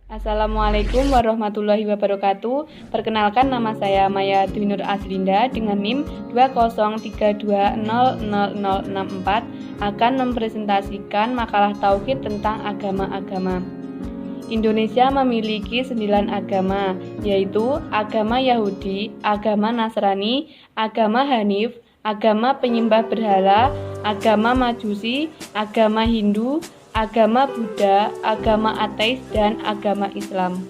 Assalamualaikum warahmatullahi wabarakatuh. Perkenalkan, nama saya Maya Dwi Nur Azlinda dengan NIM 203200064 akan mempresentasikan makalah tauhid tentang agama-agama. Indonesia memiliki 9 agama, yaitu agama Yahudi, agama Nasrani, agama Hanif, agama penyembah berhala, agama Majusi, agama Hindu, agama Buddha, agama ateis, dan agama Islam.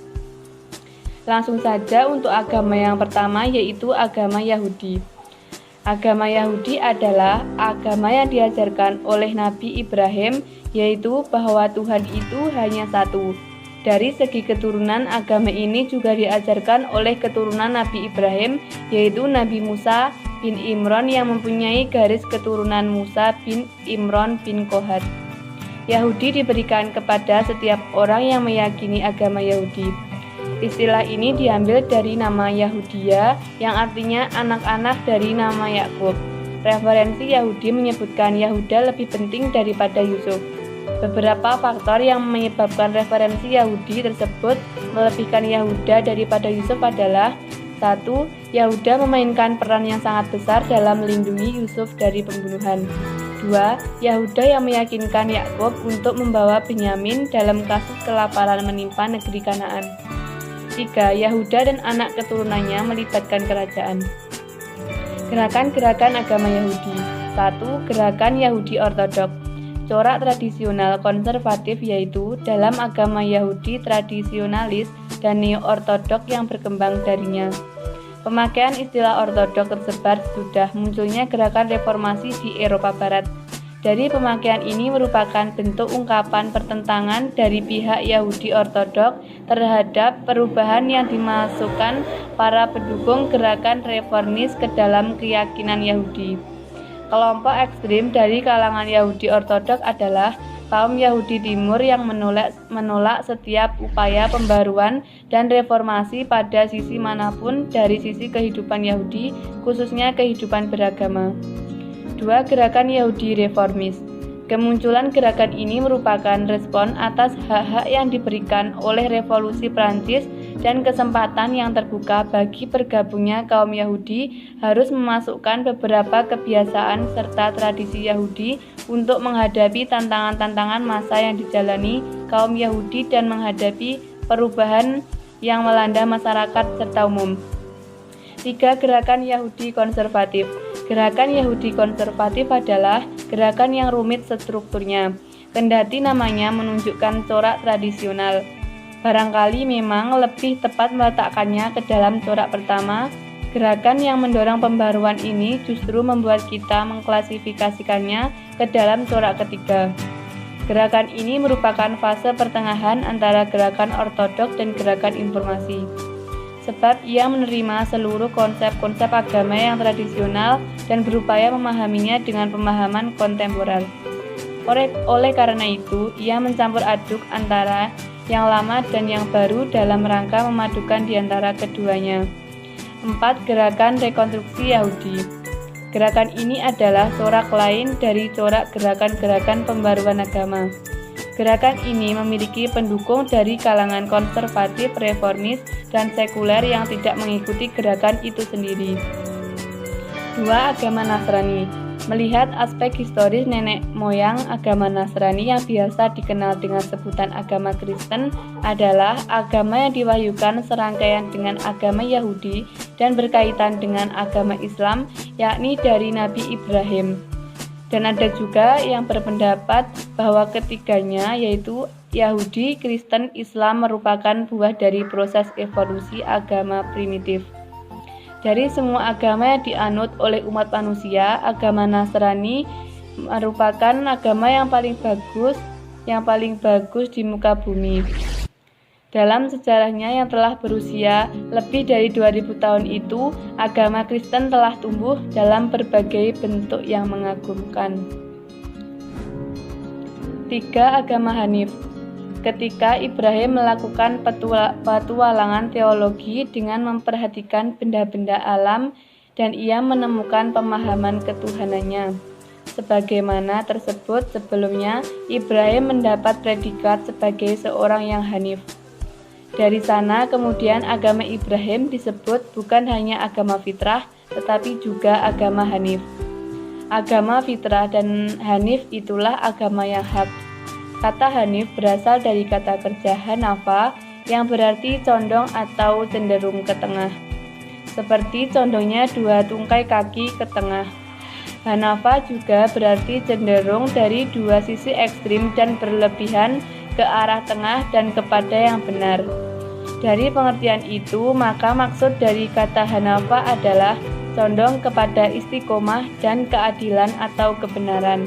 Langsung saja untuk agama yang pertama, yaitu agama Yahudi. Agama Yahudi adalah agama yang diajarkan oleh Nabi Ibrahim, yaitu bahwa Tuhan itu hanya satu. Dari segi keturunan, agama ini juga diajarkan oleh keturunan Nabi Ibrahim, yaitu Nabi Musa bin Imran yang mempunyai garis keturunan Musa bin Imran bin Kohat. Yahudi diberikan kepada setiap orang yang meyakini agama Yahudi. Istilah ini diambil dari nama Yahudia yang artinya anak-anak dari nama Yakub. Referensi Yahudi menyebutkan Yahuda lebih penting daripada Yusuf. Beberapa faktor yang menyebabkan referensi Yahudi tersebut melebihkan Yahuda daripada Yusuf adalah: 1. Yahuda memainkan peran yang sangat besar dalam melindungi Yusuf dari pembunuhan. 2. Yahuda yang meyakinkan Yakub untuk membawa Benyamin dalam kasus kelaparan menimpa negeri Kanaan. 3. Yahuda dan anak keturunannya melibatkan kerajaan. Gerakan-gerakan agama Yahudi. 1. Gerakan Yahudi Ortodok. Corak tradisional konservatif, yaitu dalam agama Yahudi tradisionalis dan neo-ortodok yang berkembang darinya. Pemakaian istilah ortodok tersebar sudah munculnya gerakan reformasi di Eropa Barat. Dari pemakaian ini merupakan bentuk ungkapan pertentangan dari pihak Yahudi Ortodok terhadap perubahan yang dimasukkan para pendukung gerakan reformis ke dalam keyakinan Yahudi. Kelompok ekstrim dari kalangan Yahudi Ortodok adalah kaum Yahudi Timur yang menolak setiap upaya pembaruan dan reformasi pada sisi manapun dari sisi kehidupan Yahudi, khususnya kehidupan beragama. 2. Gerakan Yahudi Reformis. Kemunculan gerakan ini merupakan respon atas hak-hak yang diberikan oleh Revolusi Prancis dan kesempatan yang terbuka bagi bergabungnya kaum Yahudi harus memasukkan beberapa kebiasaan serta tradisi Yahudi untuk menghadapi tantangan-tantangan masa yang dijalani kaum Yahudi dan menghadapi perubahan yang melanda masyarakat serta umum. 3. Gerakan Yahudi Konservatif. Gerakan Yahudi Konservatif adalah gerakan yang rumit strukturnya, kendati namanya menunjukkan corak tradisional. Barangkali memang lebih tepat meletakkannya ke dalam corak pertama. Gerakan yang mendorong pembaruan ini justru membuat kita mengklasifikasikannya ke dalam corak ketiga. Gerakan ini merupakan fase pertengahan antara gerakan ortodok dan gerakan informasi, sebab ia menerima seluruh konsep-konsep agama yang tradisional dan berupaya memahaminya dengan pemahaman kontemporer. Oleh karena itu, ia mencampur aduk antara yang lama dan yang baru dalam rangka memadukan di antara keduanya. 4. Gerakan Rekonstruksi Yahudi. Gerakan ini adalah corak lain dari corak gerakan-gerakan pembaruan agama. Gerakan ini memiliki pendukung dari kalangan konservatif, reformis, dan sekuler yang tidak mengikuti gerakan itu sendiri. 2. Agama Nasrani. Melihat aspek historis nenek moyang agama Nasrani yang biasa dikenal dengan sebutan agama Kristen adalah agama yang diwahyukan serangkaian dengan agama Yahudi dan berkaitan dengan agama Islam, yakni dari Nabi Ibrahim. Dan ada juga yang berpendapat bahwa ketiganya, yaitu Yahudi, Kristen, Islam, merupakan buah dari proses evolusi agama primitif. Dari semua agama yang dianut oleh umat manusia, agama Nasrani merupakan agama yang paling bagus di muka bumi. Dalam sejarahnya yang telah berusia lebih dari 2000 tahun itu, agama Kristen telah tumbuh dalam berbagai bentuk yang mengagumkan. 3. Agama Hanif. Ketika Ibrahim melakukan petualangan teologi dengan memperhatikan benda-benda alam dan ia menemukan pemahaman ketuhanannya. Sebagaimana tersebut sebelumnya, Ibrahim mendapat predikat sebagai seorang yang hanif. Dari sana kemudian agama Ibrahim disebut bukan hanya agama fitrah, tetapi juga agama Hanif. Agama fitrah dan Hanif itulah agama yang hak. Kata Hanif berasal dari kata kerja Hanafa yang berarti condong atau cenderung ke tengah. Seperti condongnya dua tungkai kaki ke tengah. Hanafa juga berarti cenderung dari dua sisi ekstrim dan berlebihan ke arah tengah dan kepada yang benar. Dari pengertian itu, maka maksud dari kata Hanafa adalah condong kepada istiqomah dan keadilan atau kebenaran.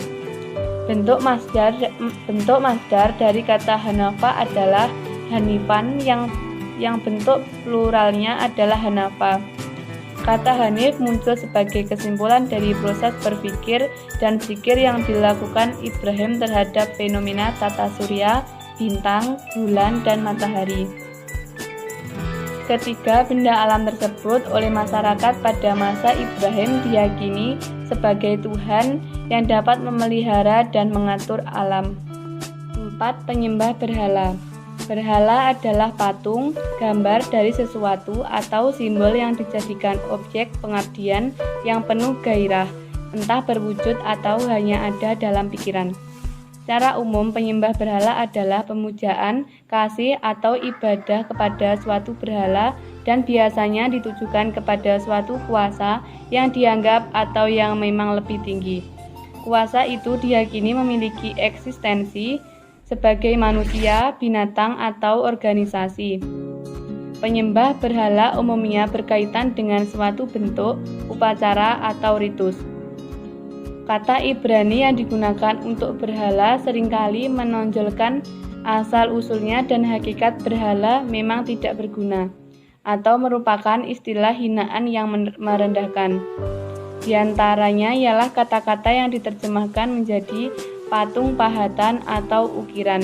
Bentuk masdar dari kata Hanafa adalah Hanifan yang bentuk pluralnya adalah Hanafa. Kata Hanif muncul sebagai kesimpulan dari proses berpikir dan zikir yang dilakukan Ibrahim terhadap fenomena tata surya, bintang, bulan, dan matahari. Ketiga benda alam tersebut oleh masyarakat pada masa Ibrahim diyakini sebagai Tuhan yang dapat memelihara dan mengatur alam. 4. Penyembah berhala. Berhala adalah patung, gambar dari sesuatu atau simbol yang dijadikan objek pengabdian yang penuh gairah, entah berwujud atau hanya ada dalam pikiran. Secara umum, penyembah berhala adalah pemujaan, kasih, atau ibadah kepada suatu berhala dan biasanya ditujukan kepada suatu kuasa yang dianggap atau yang memang lebih tinggi. Kuasa itu diyakini memiliki eksistensi sebagai manusia, binatang, atau organisasi. Penyembah berhala umumnya berkaitan dengan suatu bentuk, upacara, atau ritus. Kata Ibrani yang digunakan untuk berhala seringkali menonjolkan asal-usulnya dan hakikat berhala memang tidak berguna, atau merupakan istilah hinaan yang merendahkan. Di antaranya ialah kata-kata yang diterjemahkan menjadi patung pahatan atau ukiran.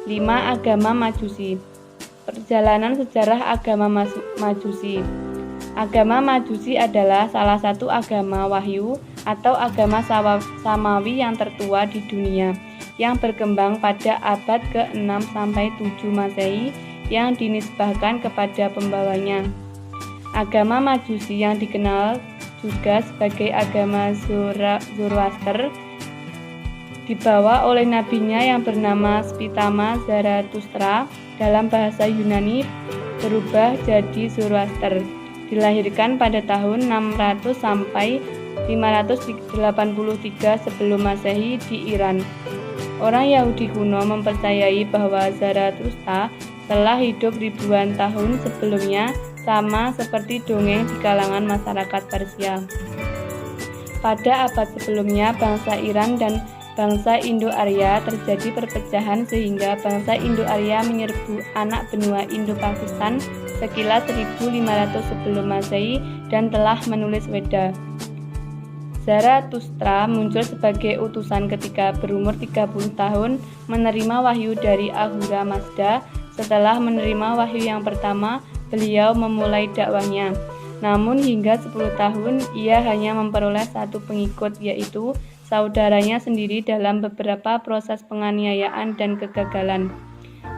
5. Agama Majusi. Perjalanan sejarah agama Majusi. Agama Majusi adalah salah satu agama wahyu atau agama samawi yang tertua di dunia yang berkembang pada abad ke-6 sampai 7 Masehi yang dinisbahkan kepada pembawanya. Agama Majusi yang dikenal juga sebagai agama Zoroaster dibawa oleh nabinya yang bernama Spitama Zarathustra, dalam bahasa Yunani berubah jadi Zoroaster. Dilahirkan pada tahun 600 sampai 583 sebelum Masehi di Iran. Orang Yahudi kuno mempercayai bahwa Zarathustra telah hidup ribuan tahun sebelumnya, sama seperti dongeng di kalangan masyarakat Persia. Pada abad sebelumnya, bangsa Iran dan bangsa Indo-Arya terjadi perpecahan sehingga bangsa Indo-Arya menyerbu anak benua Indo-Pakistan sekilas 1500 sebelum Masehi dan telah menulis Weda. Zarathustra muncul sebagai utusan ketika berumur 30 tahun menerima wahyu dari Ahura Mazda. Setelah menerima wahyu yang pertama, beliau memulai dakwahnya. Namun hingga 10 tahun ia hanya memperoleh satu pengikut, yaitu saudaranya sendiri dalam beberapa proses penganiayaan dan kegagalan.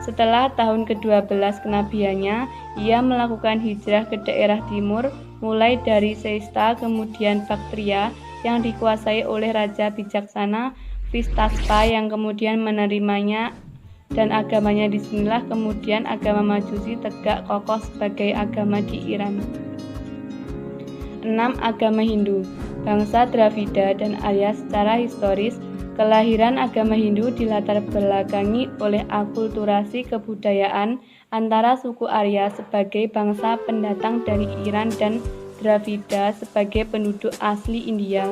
Setelah tahun ke-12 kenabiannya, ia melakukan hijrah ke daerah timur, mulai dari Seista kemudian Baktria yang dikuasai oleh Raja Bijaksana Vistaspa yang kemudian menerimanya, dan agamanya disinilah kemudian agama Majusi tegak kokoh sebagai agama di Iran. 6. Agama Hindu. Bangsa Dravida dan Arya secara historis. Kelahiran agama Hindu dilatar belakangi oleh akulturasi kebudayaan antara suku Arya sebagai bangsa pendatang dari Iran dan Dravida sebagai penduduk asli India.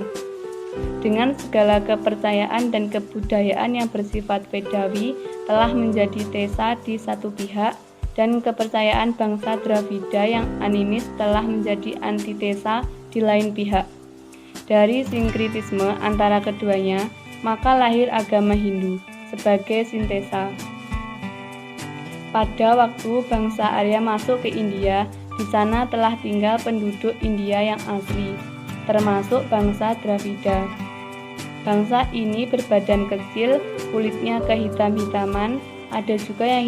Dengan segala kepercayaan dan kebudayaan yang bersifat Vedawi telah menjadi tesa di satu pihak, dan kepercayaan bangsa Dravida yang animis telah menjadi antitesa di lain pihak. Dari sinkritisme antara keduanya, maka lahir agama Hindu sebagai sintesa. Pada waktu bangsa Arya masuk ke India, di sana telah tinggal penduduk India yang asli, termasuk bangsa Dravida. Bangsa ini berbadan kecil, kulitnya kehitam-hitaman, ada juga yang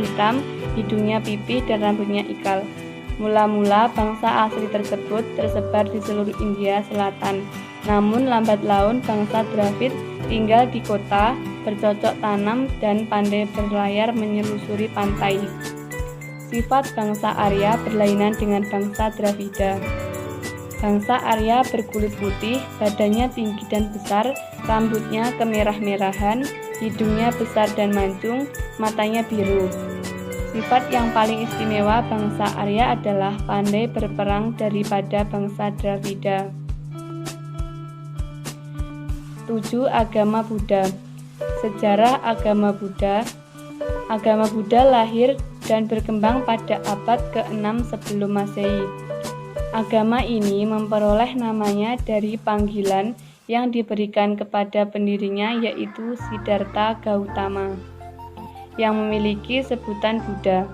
hitam, hidungnya pipih dan rambutnya ikal. Mula-mula bangsa asli tersebut tersebar di seluruh India Selatan. Namun lambat laun bangsa Dravid tinggal di kota, bercocok tanam dan pandai berlayar menyelusuri pantai. Sifat bangsa Arya berlainan dengan bangsa Dravida. Bangsa Arya berkulit putih, badannya tinggi dan besar, rambutnya kemerah-merahan, hidungnya besar dan mancung, matanya biru. Sifat yang paling istimewa bangsa Arya adalah pandai berperang daripada bangsa Dravida. 7. Agama Buddha. Sejarah agama Buddha. Agama Buddha lahir dan berkembang pada abad ke-6 sebelum Masehi. Agama ini memperoleh namanya dari panggilan yang diberikan kepada pendirinya, yaitu Siddhartha Gautama, yang memiliki sebutan Buddha.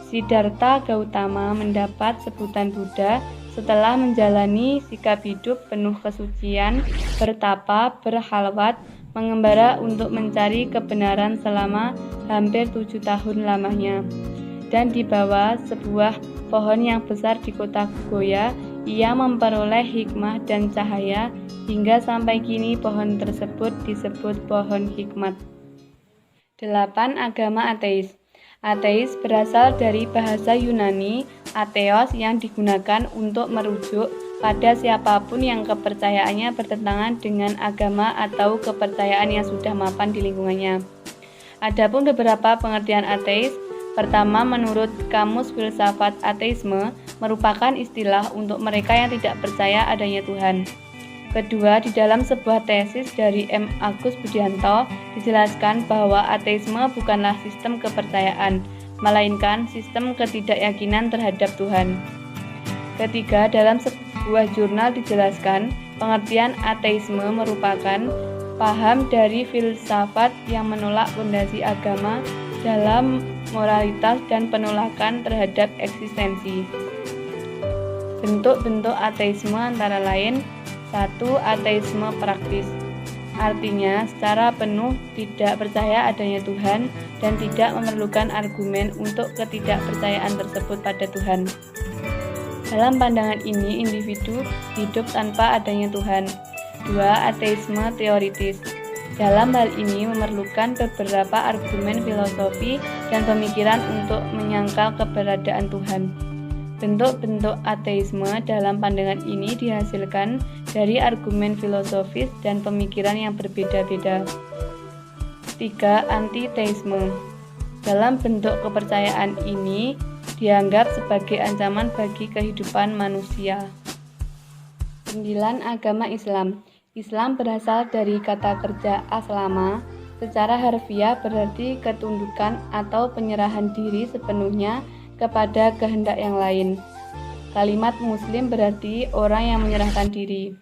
Siddhartha Gautama mendapat sebutan Buddha setelah menjalani sikap hidup penuh kesucian, bertapa, berhalwat, mengembara untuk mencari kebenaran selama hampir 7 tahun lamanya. Dan di bawah sebuah pohon yang besar di kota Goya, ia memperoleh hikmah dan cahaya hingga sampai kini pohon tersebut disebut pohon hikmat. 8. Agama ateis. Ateis berasal dari bahasa Yunani atheos yang digunakan untuk merujuk pada siapapun yang kepercayaannya bertentangan dengan agama atau kepercayaan yang sudah mapan di lingkungannya. Adapun beberapa pengertian ateis. Pertama, menurut Kamus Filsafat Ateisme, merupakan istilah untuk mereka yang tidak percaya adanya Tuhan. Kedua, di dalam sebuah tesis dari M. Agus Budianto, dijelaskan bahwa ateisme bukanlah sistem kepercayaan, melainkan sistem ketidakyakinan terhadap Tuhan. Ketiga, dalam sebuah jurnal dijelaskan, pengertian ateisme merupakan paham dari filsafat yang menolak fondasi agama dalam moralitas dan penolakan terhadap eksistensi. Bentuk-bentuk ateisme antara lain: 1. Ateisme praktis, artinya secara penuh tidak percaya adanya Tuhan dan tidak memerlukan argumen untuk ketidakpercayaan tersebut pada Tuhan. Dalam pandangan ini, individu hidup tanpa adanya Tuhan. 2. Ateisme teoritis, dalam hal ini memerlukan beberapa argumen filosofi dan pemikiran untuk menyangkal keberadaan Tuhan. Bentuk-bentuk ateisme dalam pandangan ini dihasilkan dari argumen filosofis dan pemikiran yang berbeda-beda. 3. Antiteisme, dalam bentuk kepercayaan ini dianggap sebagai ancaman bagi kehidupan manusia. 9. Agama Islam. Islam berasal dari kata kerja aslama, secara harfiah berarti ketundukan atau penyerahan diri sepenuhnya kepada kehendak yang lain. Kalimat Muslim berarti orang yang menyerahkan diri.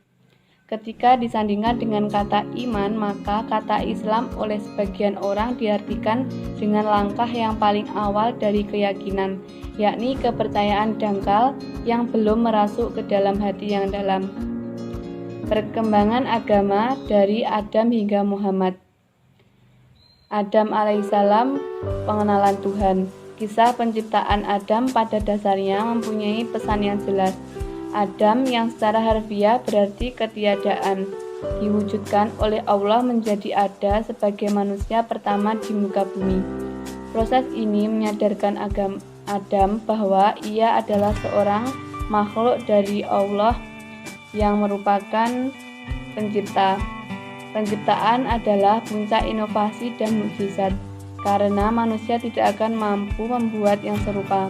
Ketika disandingkan dengan kata iman, maka kata Islam oleh sebagian orang diartikan dengan langkah yang paling awal dari keyakinan, yakni kepercayaan dangkal yang belum merasuk ke dalam hati yang dalam. Perkembangan agama dari Adam hingga Muhammad. Adam alaihissalam, pengenalan Tuhan. Kisah penciptaan Adam pada dasarnya mempunyai pesan yang jelas. Adam yang secara harfiah berarti ketiadaan, diwujudkan oleh Allah menjadi ada sebagai manusia pertama di muka bumi. Proses ini menyadarkan Adam bahwa ia adalah seorang makhluk dari Allah yang merupakan pencipta. Penciptaan adalah puncak inovasi dan mukjizat, karena manusia tidak akan mampu membuat yang serupa.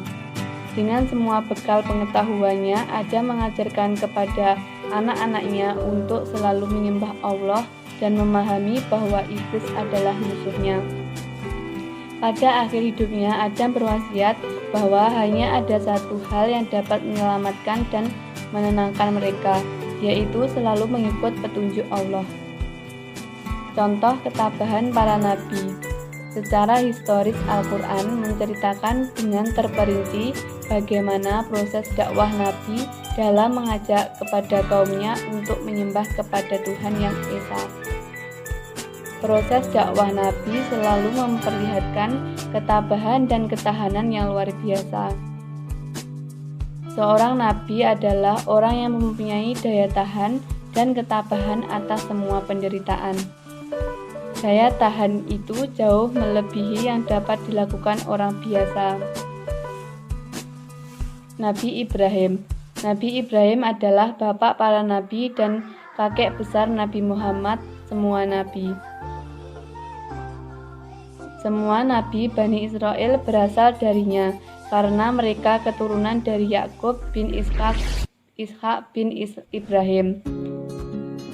Dengan semua bekal pengetahuannya, Adam mengajarkan kepada anak-anaknya untuk selalu menyembah Allah dan memahami bahwa iblis adalah musuhnya. Pada akhir hidupnya, Adam berwasiat bahwa hanya ada satu hal yang dapat menyelamatkan dan menenangkan mereka, yaitu selalu mengikut petunjuk Allah. Contoh ketabahan para nabi. Secara historis Al-Quran menceritakan dengan terperinci bagaimana proses dakwah Nabi dalam mengajak kepada kaumnya untuk menyembah kepada Tuhan yang Esa. Proses dakwah Nabi selalu memperlihatkan ketabahan dan ketahanan yang luar biasa. Seorang nabi adalah orang yang mempunyai daya tahan dan ketabahan atas semua penderitaan. Daya tahan itu jauh melebihi yang dapat dilakukan orang biasa. Nabi Ibrahim. Nabi Ibrahim adalah bapak para nabi dan kakek besar Nabi Muhammad, semua nabi. Semua nabi Bani Israel berasal darinya, karena mereka keturunan dari Yakub bin Ishak bin Ibrahim.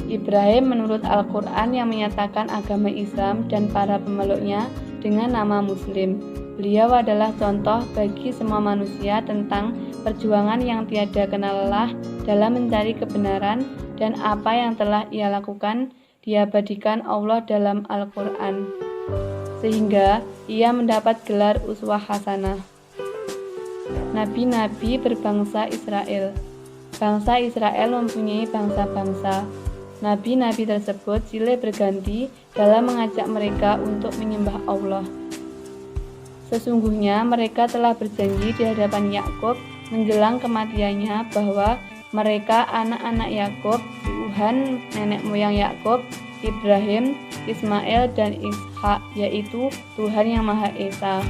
Ibrahim menurut Al-Quran yang menyatakan agama Islam dan para pemeluknya dengan nama Muslim. Beliau adalah contoh bagi semua manusia tentang perjuangan yang tiada kenal lelah dalam mencari kebenaran, dan apa yang telah ia lakukan diabadikan Allah dalam Al-Quran, sehingga ia mendapat gelar uswah hasanah. Nabi-nabi berbangsa Israel. Bangsa Israel mempunyai bangsa-bangsa. Nabi-nabi tersebut silih berganti dalam mengajak mereka untuk menyembah Allah. Sesungguhnya mereka telah berjanji di hadapan Yakub menjelang kematiannya bahwa mereka anak-anak Yakub, Tuhan nenek moyang Yakub, Ibrahim, Ismail, dan Ishak, yaitu Tuhan yang Maha Esa.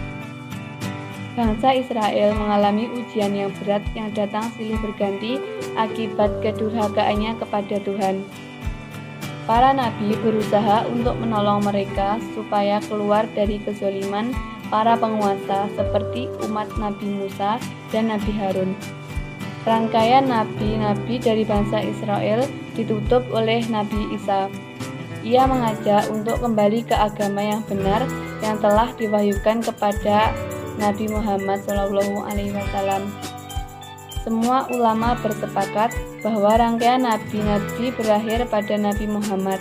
Bangsa Israel mengalami ujian yang berat yang datang silih berganti akibat kedurhakaannya kepada Tuhan. Para nabi berusaha untuk menolong mereka supaya keluar dari kezaliman para penguasa seperti umat Nabi Musa dan Nabi Harun. Rangkaian nabi-nabi dari bangsa Israel ditutup oleh Nabi Isa. Ia mengajak untuk kembali ke agama yang benar yang telah diwahyukan kepada Nabi Muhammad SAW. Semua ulama bersepakat bahwa rangkaian nabi-nabi berakhir pada Nabi Muhammad.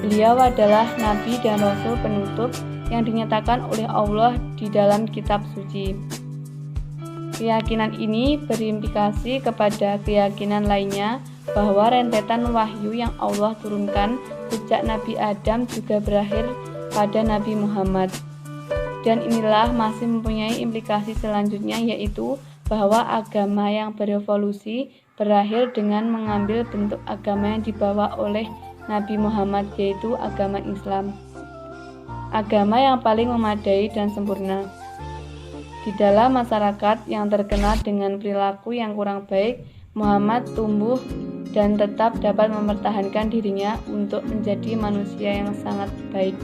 Beliau adalah nabi dan rasul penutup yang dinyatakan oleh Allah di dalam kitab suci. Keyakinan ini berimplikasi kepada keyakinan lainnya bahwa rentetan wahyu yang Allah turunkan sejak Nabi Adam juga berakhir pada Nabi Muhammad. Dan inilah masih mempunyai implikasi selanjutnya, yaitu bahwa agama yang berevolusi berakhir dengan mengambil bentuk agama yang dibawa oleh Nabi Muhammad, yaitu agama Islam. Agama yang paling memadai dan sempurna. Di dalam masyarakat yang terkenal dengan perilaku yang kurang baik, Muhammad tumbuh dan tetap dapat mempertahankan dirinya untuk menjadi manusia yang sangat baik.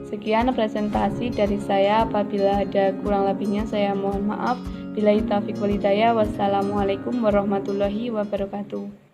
Sekian presentasi dari saya. Apabila ada kurang lebihnya saya mohon maaf. Billahi taufiq wal hidayah. Wassalamualaikum warahmatullahi wabarakatuh.